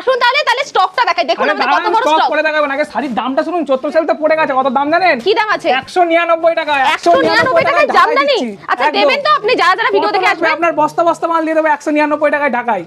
আসুন তাহলে স্টকটা দেখাই। দেখুন আমাদের কত বড় স্টক করে দেখাবেন। আগে শাড়ির দামটা শুনুন, চৈত্র সেল তো পড়ে গেছে, কত দাম জানেন? কি দাম আছে? 199 টাকা। 199 টাকায় জামদানি। আচ্ছা দেবেন তো আপনি, যারা ভিডিও দেখে আসবেন আপনার বস্তা বস্তা মাল দিয়ে দেবো 199 টাকায় ঢাকায়।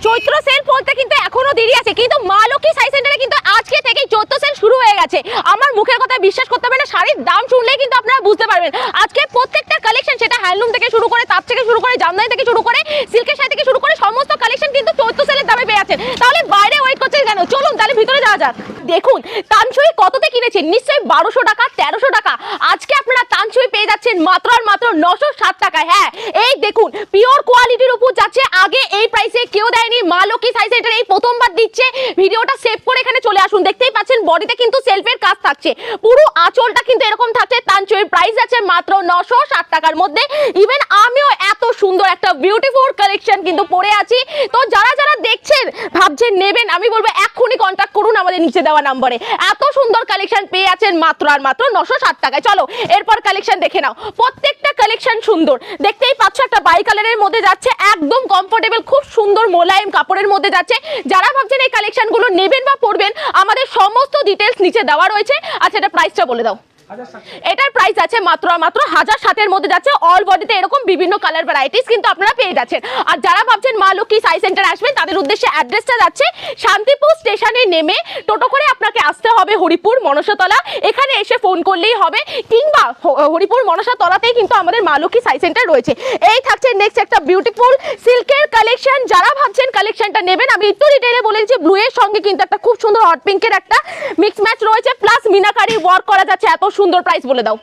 চৈত্র সেল বলতে কিন্তু এখনো দেরি আছে, কিন্তু মা লক্ষ্মী সাই সেন্টারে কিন্তু আজকে থেকেই চৈত্র সেল শুরু হয়ে গেছে। আমার মুখের কথা বিশ্বাস করতে হবে না, শাড়ির দাম শুনলেই কিন্তু আপনারা বুঝতে পারবেন। আজকে প্রত্যেকটা কালেকশন, সেটা হ্যান্ডলুম থেকে শুরু করে, তাঁত থেকে শুরু করে, জামদানি থেকে শুরু করে, সিল্কের শাড়ি থেকে শুরু করে সমস্ত কালেকশন কিন্তু চৈত্র সেলের দামে পেয়ে যাচ্ছেন। তাহলে বাইরে ওয়েট করছেন কেন? চলুন তাহলে ভিতরে যাওয়া যাক। দেখুন তানসুই কততে কিনেছেন, নিশ্চয়ই 1200 টাকা 1300 টাকা। আজকে আপনারা তানসুই পেয়ে যাচ্ছেন মাত্র আর মাত্র 907 টাকায়। হ্যাঁ এই দেখুন পিওর কোয়ালিটির উপর যাচ্ছে, আগে এই প্রাইসে কেউ দেয়নি, মা লক্ষ্মী সাই সেন্টার এই প্রথমবার দিচ্ছে। ভিডিওটা সেভ করে এখানে চলে আসুন। দেখতেই পাচ্ছেন বডিতে কিন্তু সেলফের কাজ থাকছে, পুরো আঁচলটা কিন্তু এরকম থাকছে। তানসুই প্রাইস আছে মাত্র 960 টাকার মধ্যে। ইভেন আমিও এত সুন্দর একটা বিউটিফুল কালেকশন কিন্তু পরে আছি। তো যারা যারা দেখছেন ভাবছেন নেবেন, আমি বলবো এক্ষুনি কন্ট্যাক্ট করুন আমাদের নিচে দেওয়া নম্বরে। এত সুন্দর কালেকশন পেয়ে আছেন মাত্র আর মাত্র 960 টাকায়। চলো এরপর কালেকশন দেখে নাও। প্রত্যেকটা কালেকশন সুন্দর, দেখতেই পাচ্ছ একটা বাই কালারের মধ্যে যাচ্ছে, একদম কমফোর্টেবল, খুব সুন্দর মোলায়েম কাপড়ের মধ্যে যাচ্ছে। যারা ভাবছেন এই কালেকশনগুলো নেবেন বা পরবেন, আমাদের সমস্ত ডিটেলস নিচে দেওয়া রয়েছে। আচ্ছা এটা প্রাইসটা বলে দাও। এটার প্রাইস আছে মাত্র 1007 এর মধ্যে যাচ্ছে। অল বডিতে এরকম বিভিন্ন কালার ভ্যারাইটিস কিন্তু আপনারা পেয়ে যাচ্ছেন। আর যারা ভাবছেন মা লক্ষ্মী সাই সেন্টার আসবেন, তাদের উদ্দেশ্যে অ্যাড্রেসটা যাচ্ছে শান্তিপুর স্টেশনে নেমে টোটো করে আপনাকে আসতে হবে হরিপুর মনসাতলা। এখানে এসে ফোন করলেই হবে, কিংবা হরিপুর মনসাতলাতেই কিন্তু আমাদের মা লক্ষ্মী সাই সেন্টার রয়েছে। এই থাকছে নেক্সট একটা বিউটিফুল সিল্কের কালেকশন। যারা ভাবছেন কালেকশনটা নেবেন, আমি একটু ডিটেইলে বলে দিচ্ছি। ব্লু এর সঙ্গে কিন্তু একটা খুব সুন্দর হট পিঙ্কের একটা মিক্স ম্যাচ রয়েছে, প্লাস মিনাকারি ওয়ার্ক করা যাচ্ছে। এত সুন্দর, প্রাইস বলে দাও।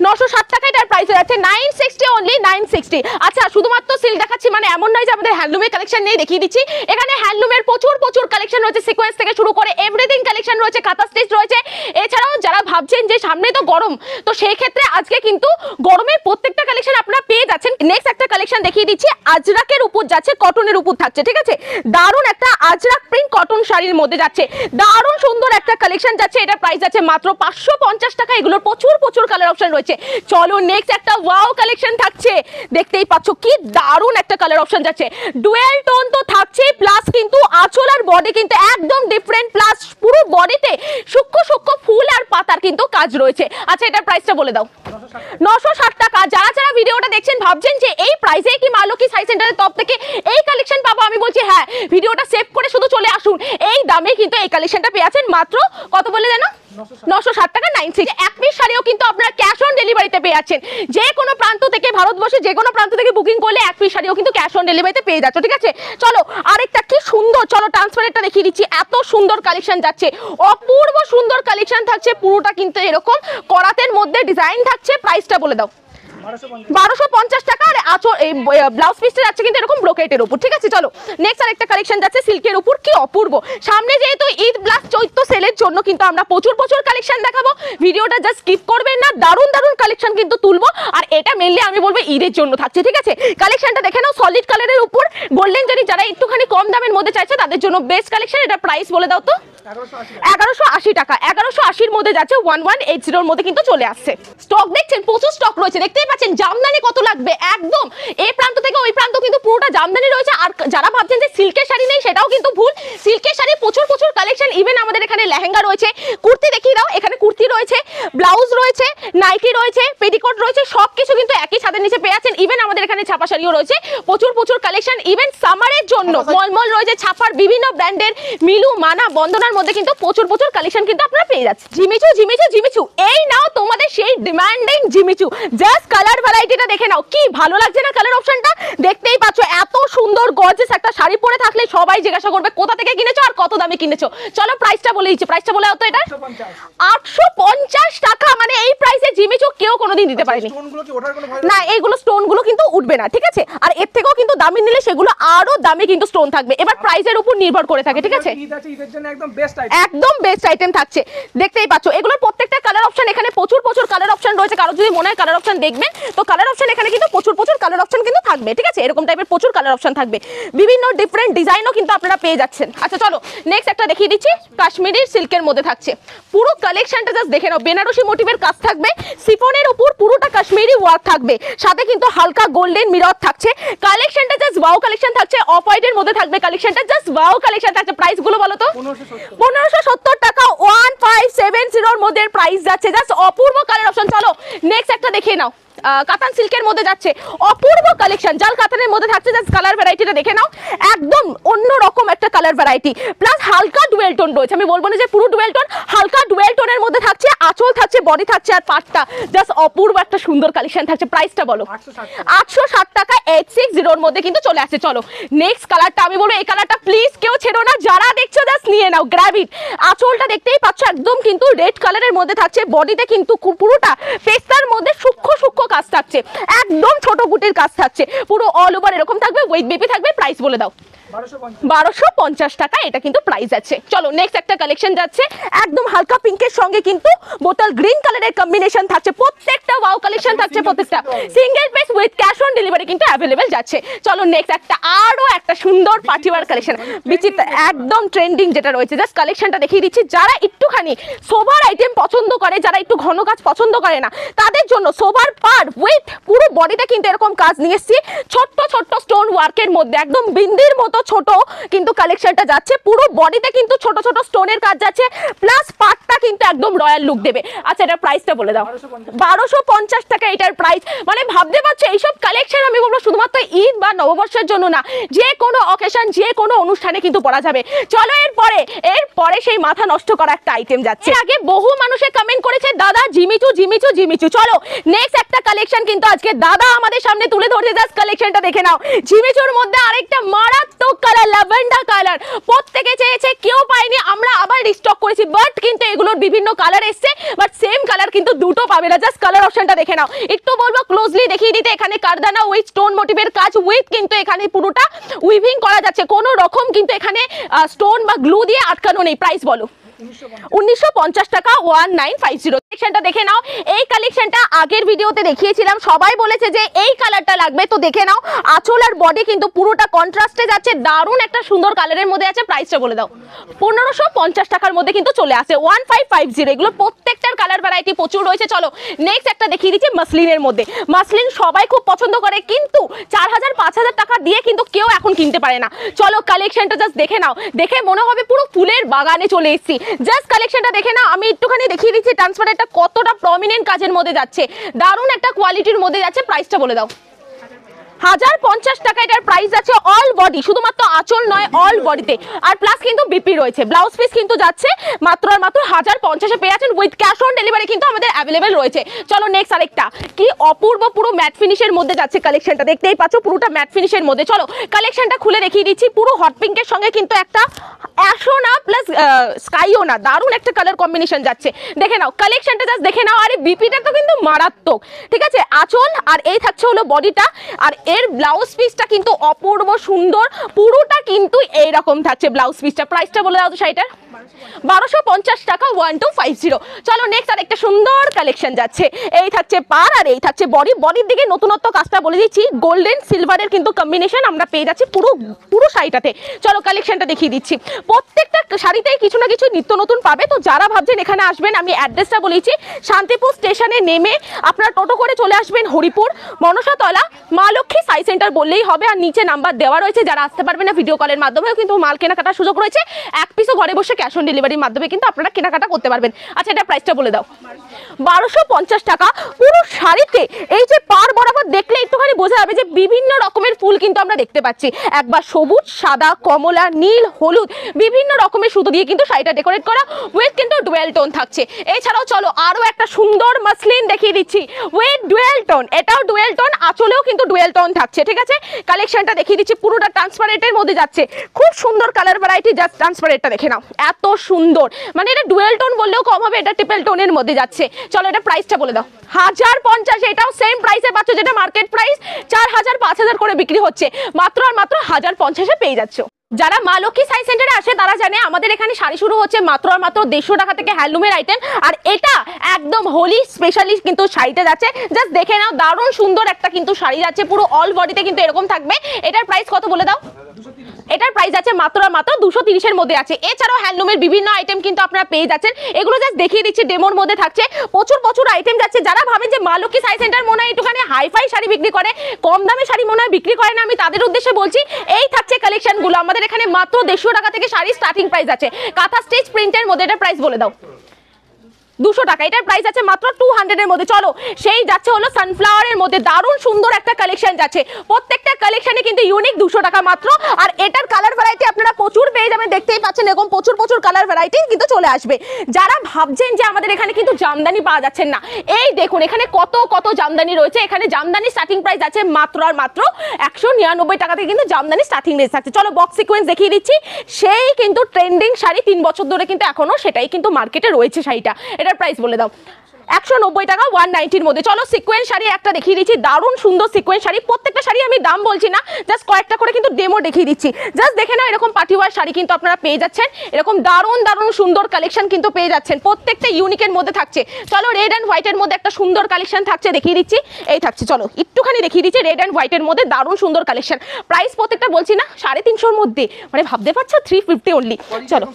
960 টাকা এটার প্রাইস যাচ্ছে। 960 অনলি 960। আচ্ছা শুধুমাত্র সিল্ক দেখাচ্ছি মানে এমন নয় যে আমাদের হ্যান্ডলুমের কালেকশন নেই, দেখিয়ে দিচ্ছি। এখানে হ্যান্ডলুমের প্রচুর কালেকশন রয়েছে, সিকোয়েন্স থেকে শুরু করে এভরিথিং কালেকশন রয়েছে, কাঁথা স্টিচ রয়েছে। এছাড়াও যারা ভাবছেন যে সামনে তো গরম, তো সেই ক্ষেত্রে আজকে কিন্তু গরমের প্রত্যেকটা কালেকশন আপনারা পেয়ে যাচ্ছেন। নেক্সট একটা কালেকশন দেখিয়ে দিচ্ছি, আজরাকের উপর যাচ্ছে, কটনের উপর থাকছে, ঠিক আছে। দারুণ একটা আজরাক প্রিন্ট কটন শাড়ির মধ্যে যাচ্ছে, দারুণ সুন্দর একটা কালেকশন যাচ্ছে। এটা প্রাইস আছে মাত্র 550 টাকা। এগুলোর প্রচুর কালার অপশন রয়েছে। চলো নেক্সট একটা ওয়াও কালেকশন থাকছে, দেখতেই পাচ্ছ কি দারুণ একটা কালার অপশন যাচ্ছে। ডুয়েল টোন তো থাকছে, প্লাস কিন্তু আঁচল আর বডি কিন্তু একদম ডিফারেন্ট, প্লাস পুরো বডিতে সূক্ষ্ম ফুল আর পাতার কিন্তু কাজ রয়েছে। আচ্ছা এটার প্রাইসটা বলে দাও। 960 টাকা। যারা ভিডিওটা দেখছেন ভাবছেন যে এই প্রাইসে কি মা লক্ষ্মী সাই সেন্টারের তরফ থেকে এই কালেকশন পাবো, আমি বলছি হ্যাঁ, ভিডিওটা সেভ করে শুধু চলে আসুন। এই দামে কিন্তু এই কালেকশনটা পেয়ে আছেন মাত্র কত বলে জানো? 960 টাকা 96। এক পিস শাড়িও কিন্তু আপনারা ক্যাশ অন ডেলিভারিতে পেয়ে যাচ্ছেন। যে কোনো প্রান্ত থেকে, ভারতবর্ষে যে কোনো প্রান্ত থেকে বুকিং করলে এক পিস শাড়িও কিন্তু ক্যাশ অন ডেলিভারিতে পেয়ে যাচ্ছ, ঠিক আছে। চলো আরেকটা কি সুন্দর, চলো ট্রান্সপারেন্টটা দেখিয়ে দিচ্ছি। এত সুন্দর কালেকশন যাচ্ছে, অপূর্ব সুন্দর কালেকশন থাকছে। পুরোটা কিন্তু এরকম করাতের মধ্যে ডিজাইন থাকছে। প্রাইসটা বলে দাও। 1250 টাকা। আর আঁচল এই ব্লাউজ পিসটা যাচ্ছে কিন্তু এরকম ব্রোকেটের উপর, ঠিক আছে। চলো নেক্সট আরেকটা কালেকশন যাচ্ছে সিল্কের উপর, কি অপূর্ব। সামনে যেহেতু ঈদ প্লাস চৈত্র সেলের জন্য কিন্তু আমরা প্রচুর কালেকশন দেখাবো। ভিডিওটা জাস্ট স্কিপ করবেন না, দারুণ কালেকশন কিন্তু তুলবো। আর এটা মেনলি আমি বলবো ঈদের জন্য থাকছে, ঠিক আছে। কালেকশনটা দেখে নাও, সলিড কালারের উপর গোল্ডেন জারি। যারা একটুখানি কম দামের মধ্যে চাইছে তাদের জন্য বেস্ট কালেকশন। এটা প্রাইস বলে দাও তো। 1180 টাকা। 1180 মধ্যে যাচ্ছে, 1180 এর মধ্যে কিন্তু চলে আসছে। স্টক দেখছেন, প্রচুর স্টক রয়েছে, দেখতেই পাচ্ছেন। জামদানি কত লাগবে, একদম এই প্রান্ত থেকে ওই প্রান্ত কিন্তু পুরোটা জামদানি রয়েছে। আর যারা ভাবছেন যে সিল্কের শাড়ি নেই, সেটাও কিন্তু ভুল। সিল্কের শাড়ি প্রচুর কালেকশন। ইভেন আমাদের এখানে লেহেঙ্গা রয়েছে, কুর্তি দেখিয়ে দাও। এখানে কুর্তি রয়েছে, ব্লাউজ রয়েছে, নাইটি রয়েছে, পেটিকোট রয়েছে, সবকিছু কিন্তু একই ছাদের নিচে পেয়ে আছেন। ইভেন আমাদের এখানে ছাপা শাড়িও রয়েছে, প্রচুর কালেকশন। ইভেন সামারের জন্য মলমল রয়েছে, ছাপার বিভিন্ন ব্র্যান্ডের মিলু, মানা, বন্দনার মধ্যে কিন্তু প্রচুর কালেকশন কিন্তু আপনারা পেয়ে যাচ্ছেন। ঝিমিচু এই নাও তোমাদের সেই ডিমান্ডিং ঝিমিচু। জাস্ট কালার ভ্যারাইটিটা দেখে নাও, কি ভালো লাগছে না কালার অপশনটা। দেখতেই পাচ্ছ এত সুন্দর গর্জিয়াস একটা শাড়ি পরে থাকলে সবাই জিজ্ঞাসা করবে কোথা থেকে কিনেছো আর কত দামে কিনেছো। চলো প্রাইসটা বলে দিচ্ছি। প্রাইসটা বলে দাও তো। এটা 850 টাকা। মানে এই প্রাইসে ঝিমিচু কেউ কোনোদিন দিতে পারেনি। না এইগুলো স্টোন গুলো কিন্তু উঠবে না, ঠিক আছে। আর এর থেকেও কিন্তু দামি নিলে সেগুলো আরো দামি কিন্তু স্টোন থাকবে। এবার প্রাইসের উপর নির্ভর করে থাকে, ঠিক আছে। একদম বেস্ট আইটেম থাকছে, দেখতেই পাচ্ছ। এগুলোর প্রত্যেকটা কালার অপশন এখানে প্রচুর কালার অপশন রয়েছে। কারো যদি মনে হয় কালার অপশন দেখবেন, তো কালার অপশন এখানে কিন্তু প্রচুর কালার অপশন কিন্তু থাকবে, ঠিক আছে। এরকম টাইপের প্রচুর কালার অপশন থাকবে, বিভিন্ন ডিফারেন্ট ডিজাইনও কিন্তু আপনারা পেয়ে যাচ্ছেন। আচ্ছা চলো নেক্সট একটা দেখি। দেখিয়ে দিচ্ছি কাশ্মীরি সিল্কের মধ্যে থাকছে পুরো কালেকশনটা জাস্ট দেখে নাও বেনারসি মোটিভের কাজ থাকবে সিফনের উপর পুরোটা কাশ্মীরি ওয়ার্ক থাকবে সাথে কিন্তু হালকা গোল্ডেন মিরর থাকছে কালেকশনটা জাস্ট ওয়াও কালেকশন থাকছে অফ হোয়াইটের মধ্যে থাকবে কালেকশনটা জাস্ট ওয়াও কালেকশন থাকছে প্রাইস গুলো বলো তো 1570 টাকা 1570 এর মধ্যে প্রাইস যাচ্ছে জাস্ট অপূর্ব কালার অপশন চলো নেক্সট একটা দেখে নাও কাতান সিল্কের মধ্যে যাচ্ছে অপূর্ব কালেকশন জাল কাতানের মধ্যে থাকছে জাস্ট কালার ভ্যারাইটিটা দেখে নাও একদম অন্য রকম একটা কালার ভ্যারাইটি প্লাস হালকা ডুয়েল টোন রয়েছে আমি বলবো না যে পুরো ডুয়েল টোন হালকা ডুয়েল টোনের মধ্যে থাকছে আঁচল থাকছে বডি থাকছে আর পাটটা জাস্ট অপূর্ব একটা সুন্দর কালেকশন থাকছে প্রাইসটা বলো 860 টাকা 860 এর মধ্যে কিন্তু চলে আসছে চলো নেক্সট কালারটা আমি বলবো এই কালারটা প্লিজ কেউ ছেড়ো না যারা দেখছো জাস্ট নিয়ে নাও গ্র্যাব ইট আঁচলটা দেখতেই পাচ্ছ একদম কিন্তু রেড কালারের মধ্যে থাকছে বডিতে কিন্তু পুরোটা পেস্তার মধ্যে সূক্ষ্ম সূক্ষ্ম কাজ থাকছে একদম ছোট গুটির কাজ থাকছে পুরো অল ওভার এরকম থাকবে ওয়েট বেবি থাকবে প্রাইস বলে দাও 1250 টাকা এটা কিন্তু প্রাইস আছে চলো নেক্সট একটা কালেকশন যাচ্ছে একদম হালকা পিঙ্কের সঙ্গে কিন্তু বোতল গ্রিন কালারের কম্বিনেশন থাকছে প্রত্যেকটা ওয়াও কালেকশন থাকছে প্রত্যেকটা single piece with cash on delivery কিন্তু অ্যাভেলেবেল যাচ্ছে চলো নেক্সট একটা আরো একটা সুন্দর পার্টি ওয়্যার কালেকশন বিচিত্র একদম ট্রেন্ডিং যেটা রয়েছে জাস্ট কালেকশনটা দেখিয়ে দিচ্ছি যারা একটুখানি সোভার আইটেম পছন্দ করে যারা একটু ঘন কাজ পছন্দ করে না তাদের জন্য সোভার পার উইথ পুরো বডিতে কিন্তু এরকম কাজ নিয়ে এসেছি ছোট্ট ছোট্ট স্টোন ওয়ার্কের মধ্যে একদম বিন্দির মতো ছোট কিন্তু কালেকশনটা যাচ্ছে পুরো বডিতে কিন্তু ছোট ছোট স্টোনের কাজ যাচ্ছে প্লাস পাটটা কিন্তু একদম রয়্যাল লুক দেবে আচ্ছা এটার প্রাইসটা বলে দাও 1250 টাকা এটার প্রাইস মানে ভাবতে পারছো এইসব কালেকশন আমি বলবো শুধুমাত্র ঈদ বা নববর্ষের জন্য না যে কোনো অকেশন যে কোনো অনুষ্ঠানে কিন্তু পরা যাবে চলো এরপরে সেই মাথা নষ্ট করা একটা আইটেম যাচ্ছে আগে বহু মানুষে কমেন্ট করেছে দাদা জিমিচু জিমিচু জিমিচু চলো নেক্সট একটা কালেকশন কিন্তু আজকে দাদা আমাদের সামনে তুলে ধরছে জাস্ট কালেকশনটা দেখে নাও জিমিচুর মধ্যে আরেকটা মারাত্মক কালার ল্যাভেন্ডার কালার প্রত্যেকে চেয়েছে কেউ পায়নি আমরা আবার রিস্টক করেছি বাট কিন্তু এগুলোর বিভিন্ন কালার এসছে বাট সেম কালার কিন্তু দুটো পাবে না জাস্ট কালার অপশনটা দেখে নাও একটু বলবো ক্লোজলি দেখিয়ে দিতে এখানে কারদানা উইথ স্টোন মোটিভের কাজ উইথ কিন্তু এখানে পুরোটা উইভিং করা যাচ্ছে কোনো রকম কিন্তু এখানে স্টোন বা গ্লু দিয়ে আটকানো নেই প্রাইস বলো 1950 টাকা 1950 কালেকশনটা দেখে নাও এই কালেকশনটা আগের ভিডিওতে দেখিয়েছিলাম সবাই বলেছে যে এই কালারটা লাগবে তো দেখে নাও আঁচল আর বডি কিন্তু পুরোটা কন্ট্রাস্টে যাচ্ছে দারুণ একটা সুন্দর কালারের মধ্যে আছে প্রাইসটা বলে দাও 1550 টাকার মধ্যে কিন্তু চলে আসে 1550 এগুলো প্রত্যেকটার কালার ভ্যারাইটি প্রচুর রয়েছে চলো নেক্সট একটা দেখিয়ে দিচ্ছি মাসলিনের মধ্যে মাসলিন সবাই খুব পছন্দ করে কিন্তু 4000-5000 টাকা দিয়ে কিন্তু কেউ এখন কিনতে পারে না চলো কালেকশনটা জাস্ট দেখে নাও দেখে মনে হবে পুরো ফুলের বাগানে চলে এসেছি জাস্ট কালেকশনটা দেখে নাও আমি একটুখানি দেখিয়ে দিচ্ছি ট্রান্সপারেন্টটা কতটা প্রমিনেন্ট কাজের মধ্যে যাচ্ছে দারুণ একটা কোয়ালিটির মধ্যে যাচ্ছে প্রাইসটা বলে দাও 1050 টাকা এটার প্রাইস আছে অল বডি শুধুমাত্র আঁচল নয় অল বডিতে আর প্লাস কিন্তু বিপি রয়েছে ব্লাউজ পিস কিন্তু যাচ্ছে মাত্র আর মাত্র 1050 এ পেয়ে যাচ্ছেন উইথ ক্যাশ অন ডেলিভারি কিন্তু আমাদের অ্যাভেলেবেল রয়েছে চলো নেক্সট আরেকটা কি অপূর্ব পুরো ম্যাট ফিনিশের মধ্যে যাচ্ছে কালেকশনটা দেখতেই পাচ্ছ পুরোটা ম্যাট ফিনিশের মধ্যে চলো কালেকশনটা খুলে দেখিয়ে দিচ্ছি পুরো হট পিঙ্কের সঙ্গে কিন্তু একটা অ্যাশো না প্লাস স্কাইও না দারুণ একটা কালার কম্বিনেশন যাচ্ছে দেখে নাও কালেকশনটা জাস্ট দেখে নাও আরে বিপিটা তো কিন্তু মারাত্মক ঠিক আছে আঁচল আর এই থাকছে হলো বডিটা আর এর ব্লাউজ পিসটা কিন্তু অপূর্ব সুন্দর পুরোটা কিন্তু এইরকম থাকছে ব্লাউজ পিসটা প্রাইসটা বলে দাও তো শাড়িটার 1250 টাকা 1250 চলো নেক্সট আর একটা সুন্দর কালেকশন যাচ্ছে এই থাকছে পার আর এই থাকছে বডির দিকে নতুনত্ব কাজটা বলে দিচ্ছি গোল্ডেন সিলভারের কিন্তু কম্বিনেশন আমরা পেয়ে যাচ্ছি পুরো শাড়িটাতে চলো কালেকশনটা দেখিয়ে দিচ্ছি প্রত্যেকটা শাড়িতেই কিছু না কিছু নিত্য নতুন পাবে তো যারা ভাবছেন এখানে আসবেন আমি অ্যাড্রেসটা বলেছি শান্তিপুর স্টেশনে নেমে আপনারা টোটো করে চলে আসবেন হরিপুর মনসাতলা মা লক্ষ্মী সাই সেন্টার বললেই হবে আর নিচে নাম্বার দেওয়া রয়েছে যারা আসতে পারবে না ভিডিও কলের মাধ্যমেও কিন্তু মাল কেনাকাটার সুযোগ রয়েছে এক পিসও ঘরে বসে ক্যাশ অন ডেলিভারির মাধ্যমে কিন্তু আপনারা কেনাকাটা করতে পারবেন আচ্ছা এটা প্রাইসটা বলে দাও 1250 টাকা পুরো শাড়িতে এই যে পার বরাবর দেখলে একটুখানি বোঝা যাবে যে বিভিন্ন রকমের ফুল কিন্তু আমরা দেখতে পাচ্ছি একবার সবুজ সাদা কমলা নীল হলুদ বিভিন্ন রকমের সুতো দিয়ে কিন্তু শাড়িটা ডেকোরেট করা উইথ কিন্তু ডুয়েল টোন থাকছে এছাড়াও চলো আরো একটা সুন্দর মাসলিন দেখিয়ে দিচ্ছি উইথ ডুয়েল টোন এটাও ডুয়েল টোন আঁচলেও কিন্তু ডুয়েল টোন থাকছে ঠিক আছে কালেকশনটা দেখিয়ে দিচ্ছি পুরোটা ট্রান্সপারেন্টের মধ্যে যাচ্ছে খুব সুন্দর কালার ভ্যারাইটি জাস্ট ট্রান্সপারেন্টটা দেখে নাও এত সুন্দর মানে এটা ডুয়েল টোন বললেও কম হবে এটা ট্রিপল টোনের মধ্যে যাচ্ছে চলো এটা প্রাইসটা বলে দাও 1050 এটাও সেম প্রাইসে পাচ্ছ যেটা মার্কেট প্রাইস 4000-5000 করে বিক্রি হচ্ছে মাত্র আর মাত্র 1050 এ পেয়ে যাচ্ছ যারা মা লক্ষ্মী সাই সেন্টারে আসে তারা জানে আমাদের এখানে শাড়ি শুরু হচ্ছে মাত্র আর মাত্র 150 টাকা থেকে হ্যান্ডলুমের আইটেম আর এটা একদম হোলি স্পেশালি কিন্তু শাড়িটা যাচ্ছে জাস্ট দেখে নাও দারুণ সুন্দর একটা কিন্তু শাড়ি যাচ্ছে পুরো অল বডিতে কিন্তু এরকম থাকবে এটার প্রাইস কত বলে দাও এটার প্রাইস আছে মাত্র আর মাত্র 230 এর মধ্যে আছে। এছাড়াও হ্যান্ডলুমের বিভিন্ন আইটেম কিন্তু আপনারা পেয়ে যাচ্ছেন, এগুলো জাস্ট দেখিয়ে দিচ্ছি, ডেমোর মধ্যে থাকছে। প্রচুর প্রচুর আইটেম যাচ্ছে। যারা ভাবেন যে মা লক্ষ্মী সাই সেন্টার মনে হয় একটুখানি হাইফাই শাড়ি বিক্রি করে, কম দামে শাড়ি মনে হয় বিক্রি করে না, আমি তাদের উদ্দেশ্যে বলছি এই থাকছে কালেকশনগুলো। আমাদের এখানে মাত্র 150 টাকা থেকে শাড়ি স্টার্টিং প্রাইস আছে। কাঁথা স্টিচ প্রিন্টের মধ্যে এটার প্রাইস বলে দাও 200 টাকা। এটার প্রাইস আছে মাত্র 200 এর মধ্যে। চলো সেই যাচ্ছে হলো সানফ্লাওয়ারের মধ্যে, দারুণ সুন্দর একটা কালেকশন যাচ্ছে। প্রত্যেকটা কালেকশনে কিন্তু ইউনিক 200 টাকা মাত্র। আর এটার কালার ভ্যারাইটি আপনারা প্রচুর পেয়ে যাবেন, দেখতেই পাচ্ছেন এরকম প্রচুর প্রচুর কালার ভ্যারাইটি কিন্তু চলে আসবে। যারা ভাবছেন যে আমাদের এখানে কিন্তু জামদানি পাওয়া যাচ্ছে না, এই দেখুন এখানে কত কত জামদানি রয়েছে। এখানে জামদানি স্টার্টিং প্রাইস আছে মাত্র আর মাত্র 199 টাকা থেকে কিন্তু জামদানি স্টার্টিং রেঞ্জ থাকছে। চলো বক্স সিকোয়েন্স দেখিয়ে দিচ্ছি, সেই কিন্তু ট্রেন্ডিং শাড়ি 3 বছর ধরে কিন্তু এখনো সেটাই কিন্তু মার্কেটে রয়েছে শাড়িটা। এটার প্রাইস বলে দাও 190 টাকা 190 মধ্যে। চলো সিকোয়েন্স শাড়ি একটা দেখিয়ে দিচ্ছি, দারুণ সুন্দর সিকোয়েন্স শাড়ি। প্রত্যেকটা শাড়ি আমি দাম বলছি না, জাস্ট কয়েকটা করে কিন্তু ডেমো দেখিয়ে দিচ্ছি। জাস্ট দেখে নাও এরকম পার্টিওয়ার শাড়ি কিন্তু আপনারা পেয়ে যাচ্ছেন, এরকম দারুণ দারুণ সুন্দর কালেকশন কিন্তু পেয়ে যাচ্ছেন, প্রত্যেকটা ইউনিকের মধ্যে থাকছে। চলো রেড অ্যান্ড হোয়াইটের মধ্যে একটা সুন্দর কালেকশন থাকছে, দেখিয়ে দিচ্ছি। এই থাকছে, চলো একটুখানি দেখিয়ে দিচ্ছি। রেড অ্যান্ড হোয়াইটের মধ্যে দারুণ সুন্দর কালেকশন। প্রাইস প্রত্যেকটা বলছি না 350 মধ্যে, মানে ভাবতে পারছো 350 অনলি। চলো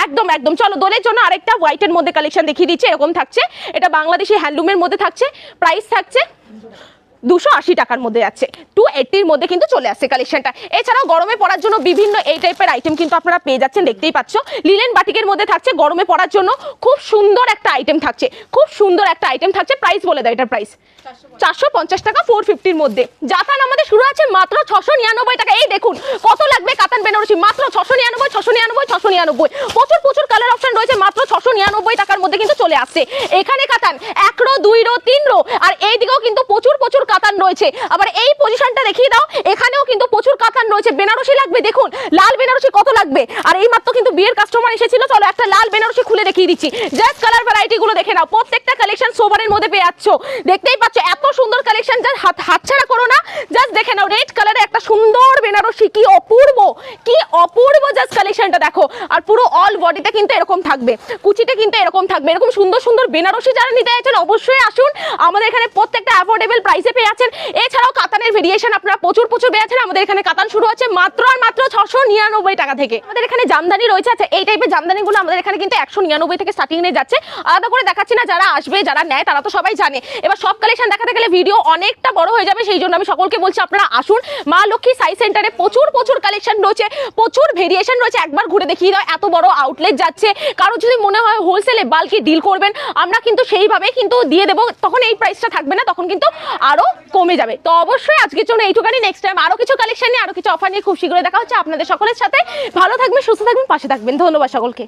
একদম একদম, চলো দোলের জন্য আরেকটা হোয়াইটের মধ্যে কালেকশন দেখিয়ে দিচ্ছি। এরকম থাকছে, এটা বাংলাদেশি হ্যান্ডলুমের মধ্যে থাকছে। প্রাইস থাকছে 280 টাকার মধ্যে যাচ্ছে, 280 এর মধ্যে কিন্তু চলে আসছে কালেকশনটা। এছাড়াও গরমে পড়ার জন্য বিভিন্ন এই টাইপের আইটেম কিন্তু আপনারা পেয়ে যাচ্ছেন, দেখতেই পাচ্ছ। লিলেন বাটিকের মধ্যে থাকছে, গরমে পড়ার জন্য খুব সুন্দর একটা আইটেম থাকছে, খুব সুন্দর একটা আইটেম থাকছে। প্রাইস বলে দাও, এটার প্রাইস 450 টাকা 450 এর মধ্যে। জাতান আমাদের শুরু আছে মাত্র 699 টাকা। এই দেখুন কত লাগবে কাতান বেনারসি, মাত্র 699 699 699। প্রচুর প্রচুর কালার অপশন রয়েছে, মাত্র 699 টাকার মধ্যে কিন্তু চলে আসছে। এখানে কাতান 1 রো 2 রো 3 রো, আর এই দিকেও কিন্তু প্রচুর প্রচুর কাতান রয়েছে। আবার এই পজিশনটা দেখিয়ে দাও, এখানেও কিন্তু প্রচুর কাতান রয়েছে। বেনারসি লাগবে, দেখুন লাল বেনারসি কত লাগবে। আর এই মাত্র কিন্তু বিয়ের কাস্টমার এসেছিল, চলো একটা লাল বেনারসি খুলে দেখিয়ে দিচ্ছি। জাস্ট কালার ভ্যারাইটি গুলো দেখে নাও, প্রত্যেকটা কালেকশন সোভারের মধ্যে পেয়ে যাচ্ছ, দেখতেই পাচ্ছ এত সুন্দর কালেকশন। জাস্ট হাতছাড়া করো না, জাস্ট দেখে নাও। রেড কালারে একটা সুন্দর বেনারসি, কি অপূর্ব কি অপূর্ব, জাস্ট কালেকশনটা দেখো। আর পুরো অল বডিতে কিন্তু এরকম থাকবে, কুচিতে কিন্তু এরকম থাকবে। এরকম সুন্দর সুন্দর বেনারসি যারা নিতে চাইছেন অবশ্যই আসুন, আমাদের এখানে প্রত্যেকটা অ্যাফোর্ডেবল প্রাইসে পেয়ে যাচ্ছেন। এছাড়াও কাতানের ভেরিয়েশন আপনারা প্রচুর প্রচুর পেয়ে যাচ্ছেন। আমাদের এখানে কাতান শুরু হচ্ছে মাত্র আর মাত্র 699 টাকা থেকে। আমাদের এখানে জামদানি রয়েছে, আচ্ছা এই টাইপের জামদানিগুলো আমাদের এখানে কিন্তু 199 থেকে স্টার্টিং এ যাচ্ছে। আলাদা করে দেখাচ্ছি না, যারা আসবে যারা নেয় তারা তো সবাই জানে। এবার সব কালেকশন দেখাতে গেলে ভিডিও অনেকটা বড় হয়ে যাবে, সেই জন্য আমি সকলকে বলছি আপনারা আসুন। মা লক্ষ্মী সাই সেন্টারে প্রচুর প্রচুর কালেকশন রয়েছে, প্রচুর ভেরিয়েশন রয়েছে। একবার ঘুরে দেখিয়ে দাও, এত বড় আউটলেট যাচ্ছে। কারো যদি মনে হয় হোলসেলে বাল্কি ডিল করবেন, আমরা কিন্তু সেইভাবে কিন্তু দিয়ে দেবো, তখন এই প্রাইসটা থাকবে না, তখন কিন্তু আরো কমে যাবে। তো অবশ্যই আজকের জন্য এইটুখানি, নেক্সট টাইম আরো কিছু কালেকশন নিয়ে আরো কিছু অফার নিয়ে খুব শীঘ্রই দেখা হচ্ছে আপনাদের সকলের সাথে। ভালো থাকবেন, সুস্থ থাকবেন, পাশে থাকবেন। ধন্যবাদ সকলকে।